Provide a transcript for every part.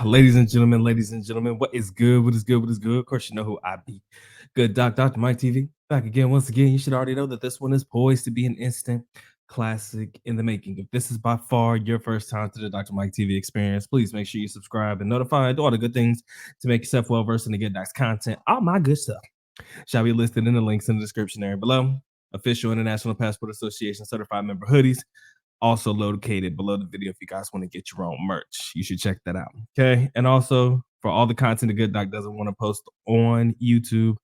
Ladies and gentlemen, what is good? What is good? What is good? Of course, you know who I be. Good Doc, Dr. Mike TV. Back again, once again. You should already know that this one is poised to be an instant classic in the making. If this is by far your first time to the Dr. Mike TV experience, please make sure you subscribe and notify, do all the good things to make yourself well versed in the good Doc's content. All my good stuff shall be listed in the links in the description area below. Official International Passport Association certified member hoodies also located below the video if you guys want to get your own merch. You should check that out. Okay. And also for all the content the Good Doc doesn't want to post on YouTube,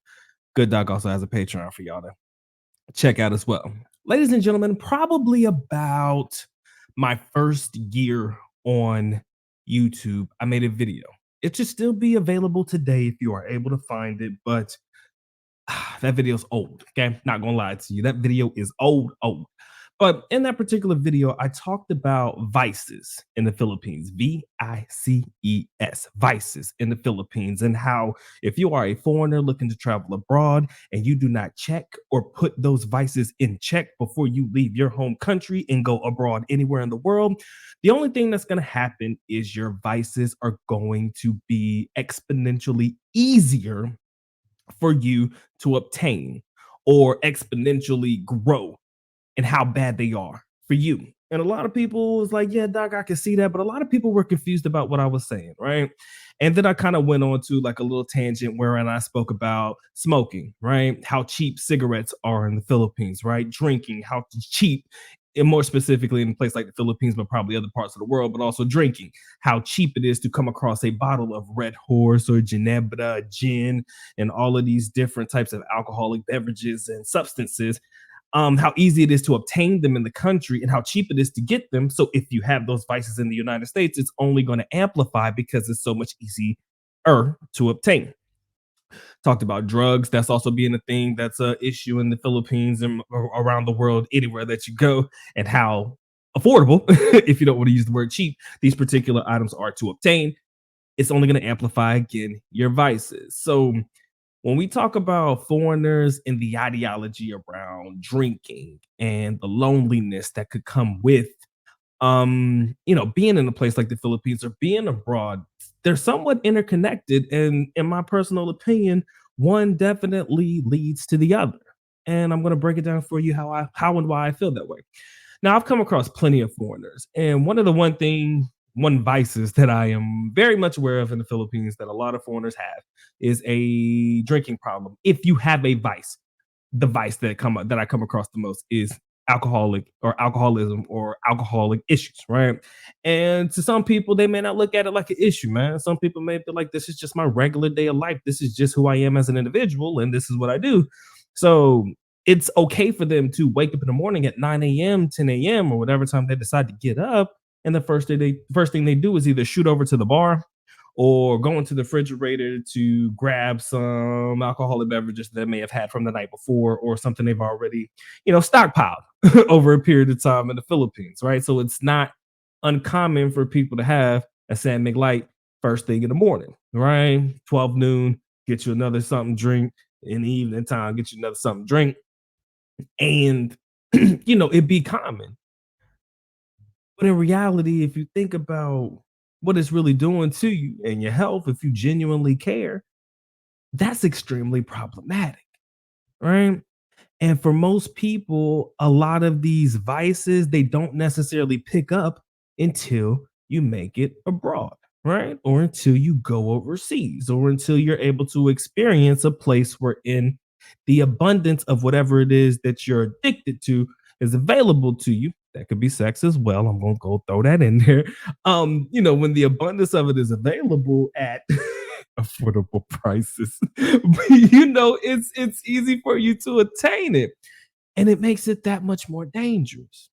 Good Doc also has a Patreon for y'all to check out as well. Ladies and gentlemen, probably about my first year on YouTube, I made a video. It should still be available today if you are able to find it, but that video's old. Okay. Not gonna lie to you. That video is old. But in that particular video, I talked about vices in the Philippines, VICES, vices in the Philippines, and how if you are a foreigner looking to travel abroad and you do not check or put those vices in check before you leave your home country and go abroad anywhere in the world, the only thing that's going to happen is your vices are going to be exponentially easier for you to obtain or exponentially grow and how bad they are for you. And a lot of people was like, yeah, Doc, I can see that. But a lot of people were confused about what I was saying, right? And then I kind of went on to like a little tangent wherein I spoke about smoking, right? How cheap cigarettes are in the Philippines, right? Drinking, how cheap, and more specifically in a place like the Philippines, but probably other parts of the world, but also drinking, how cheap it is to come across a bottle of Red Horse or Ginebra, gin, and all of these different types of alcoholic beverages and substances, how easy it is to obtain them in the country and how cheap it is to get them. So if you have those vices in the United States, it's only going to amplify because it's so much easier to obtain. Talked about drugs. That's also being a thing that's an issue in the Philippines and around the world, anywhere that you go, and how affordable, if you don't want to use the word cheap, these particular items are to obtain. It's only going to amplify again your vices. So when we talk about foreigners and the ideology around drinking and the loneliness that could come with being in a place like the Philippines or being abroad, they're somewhat interconnected, and in my personal opinion, one definitely leads to the other. And I'm going to break it down for you how and why I feel that way. Now, I've come across plenty of foreigners, and one vices that I am very much aware of in the Philippines that a lot of foreigners have is a drinking problem. If you have a vice, the vice that I come across the most is alcoholism or alcoholic issues, right? And to some people, they may not look at it like an issue, man. Some people may feel like this is just my regular day of life. This is just who I am as an individual, and this is what I do. So it's okay for them to wake up in the morning at 9 a.m., 10 a.m., or whatever time they decide to get up. And the first thing they do is either shoot over to the bar or go into the refrigerator to grab some alcoholic beverages that they may have had from the night before or something they've already, stockpiled over a period of time in the Philippines, right? So it's not uncommon for people to have a San Mig Light first thing in the morning, right? 12 noon, get you another something drink. In the evening time, get you another something drink. And, it'd be common. But in reality, if you think about what it's really doing to you and your health, if you genuinely care, that's extremely problematic, right? And for most people, a lot of these vices, they don't necessarily pick up until you make it abroad, right? Or until you go overseas, or until you're able to experience a place wherein the abundance of whatever it is that you're addicted to is available to you. That could be sex as well. I'm gonna go throw that in there. When the abundance of it is available at affordable prices, it's easy for you to attain it, and it makes it that much more dangerous.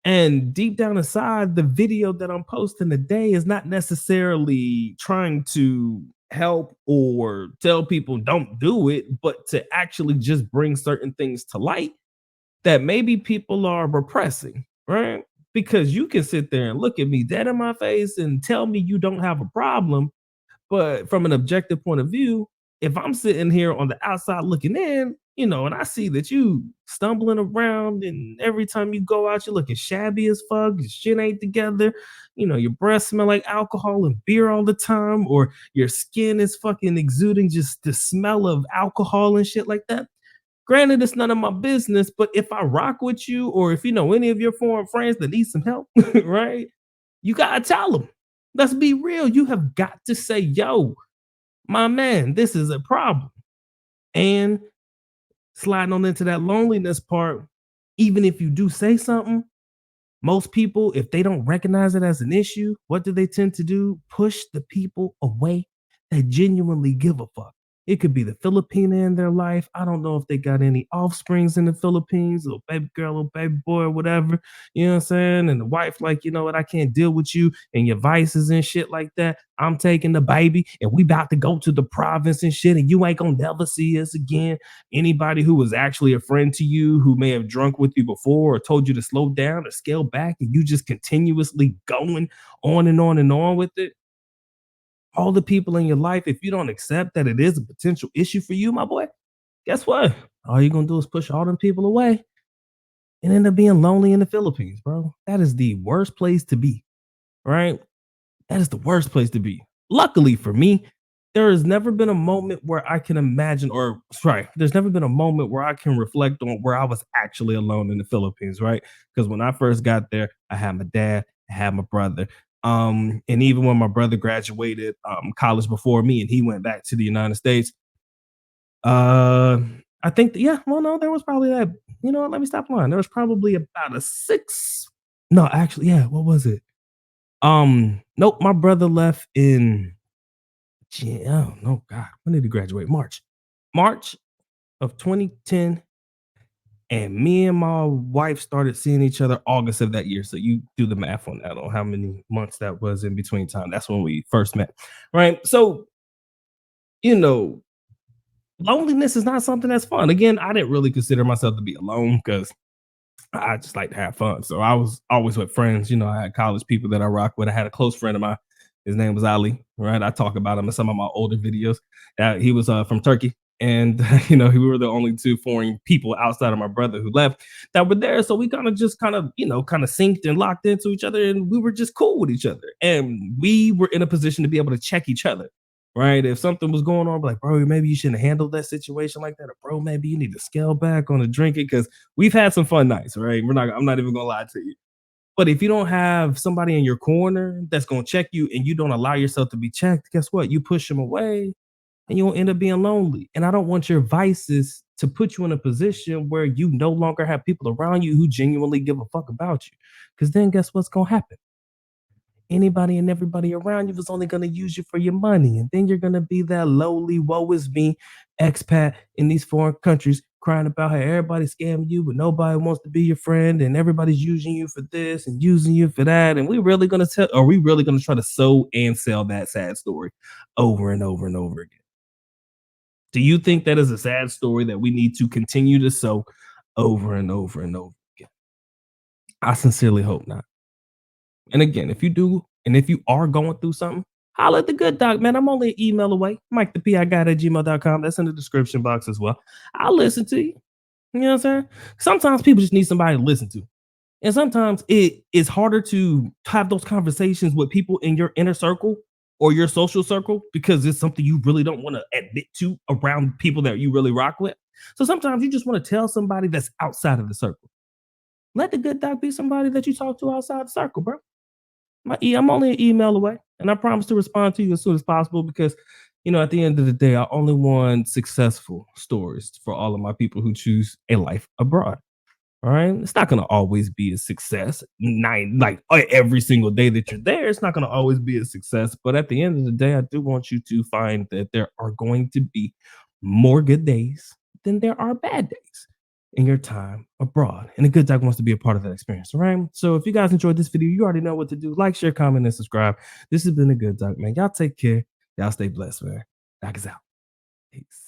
And deep down inside, the video that I'm posting today is not necessarily trying to help or tell people don't do it, but to actually just bring certain things to light that maybe people are repressing, right? Because you can sit there and look at me dead in my face and tell me you don't have a problem. But from an objective point of view, if I'm sitting here on the outside looking in, and I see that you stumbling around, and every time you go out, you're looking shabby as fuck. Your shit ain't together. Your breath smell like alcohol and beer all the time, or your skin is fucking exuding just the smell of alcohol and shit like that. Granted, it's none of my business, but if I rock with you, or if you know any of your foreign friends that need some help, right? You gotta tell them. Let's be real. You have got to say, yo, my man, this is a problem. And sliding on into that loneliness part, even if you do say something, most people, if they don't recognize it as an issue, what do they tend to do? Push the people away that genuinely give a fuck. It could be the Filipina in their life. I don't know if they got any offsprings in the Philippines, little baby girl, little baby boy, or whatever. You know what I'm saying? And the wife, like, you know what, I can't deal with you and your vices and shit like that. I'm taking the baby and we about to go to the province and shit, and you ain't gonna never see us again. Anybody who was actually a friend to you, who may have drunk with you before or told you to slow down or scale back, and you just continuously going on and on and on with it. All the people in your life, if you don't accept that it is a potential issue for you, my boy, guess what? All you're gonna do is push all them people away and end up being lonely in the Philippines, bro. That is the worst place to be, right? That is the worst place to be. Luckily for me, there has never been a moment where I can imagine, or sorry, there's never been a moment where I can reflect on where I was actually alone in the Philippines, right? Because when I first got there, I had my dad, I had my brother. And even when my brother graduated college before me and he went back to the United States, uh, I think yeah, well, no, there was probably that. You know what? Let me stop lying. There was probably about a six. No, actually, yeah, what was it? Nope, my brother left in oh no, God, when did he graduate? March of 2010, and me and my wife started seeing each other August of that year. So you do the math on that, on how many months that was in between time. That's when we first met, right? So you know, loneliness is not something that's fun. Again, I didn't really consider myself to be alone because I just like to have fun. So I was always with friends. I had college people that I rock with. I had a close friend of mine. His name was Ali, right? I talk about him in some of my older videos. He was from Turkey. And, we were the only two foreign people outside of my brother who left that were there. So we kind of synced and locked into each other, and we were just cool with each other. And we were in a position to be able to check each other, right? If something was going on, like, bro, maybe you shouldn't handle that situation like that. Or, bro, maybe you need to scale back on the drinking because we've had some fun nights, right? I'm not even gonna lie to you. But if you don't have somebody in your corner that's gonna check you and you don't allow yourself to be checked, guess what? You push them away and you'll end up being lonely. And I don't want your vices to put you in a position where you no longer have people around you who genuinely give a fuck about you. Because then guess what's gonna happen? Anybody and everybody around you is only going to use you for your money. And then you're going to be that lowly, woe is me expat in these foreign countries crying about how everybody's scamming you, but nobody wants to be your friend. And everybody's using you for this and using you for that. And we really going to tell, are we really going to try to sow and sell that sad story over and over and over again? Do you think that is a sad story that we need to continue to sow over and over and over again? I sincerely hope not. And again, if you do, and if you are going through something, holla at the good doc, man. I'm only an email away. Mike the P I got at gmail.com. That's in the description box as well. I'll listen to you. You know what I'm saying? Sometimes people just need somebody to listen to. And sometimes it is harder to have those conversations with people in your inner circle or your social circle because it's something you really don't want to admit to around people that you really rock with. So sometimes you just want to tell somebody that's outside of the circle. Let the good doc be somebody that you talk to outside the circle, bro. I'm only an email away, and I promise to respond to you as soon as possible because, at the end of the day, I only want successful stories for all of my people who choose a life abroad. All right. It's not going to always be a success. Every single day that you're there, it's not going to always be a success. But at the end of the day, I do want you to find that there are going to be more good days than there are bad days in your time abroad. And a good doc wants to be a part of that experience. All right. So if you guys enjoyed this video, you already know what to do. Like, share, comment, and subscribe. This has been a good doc, man. Y'all take care. Y'all stay blessed, man. Doc is out. Peace.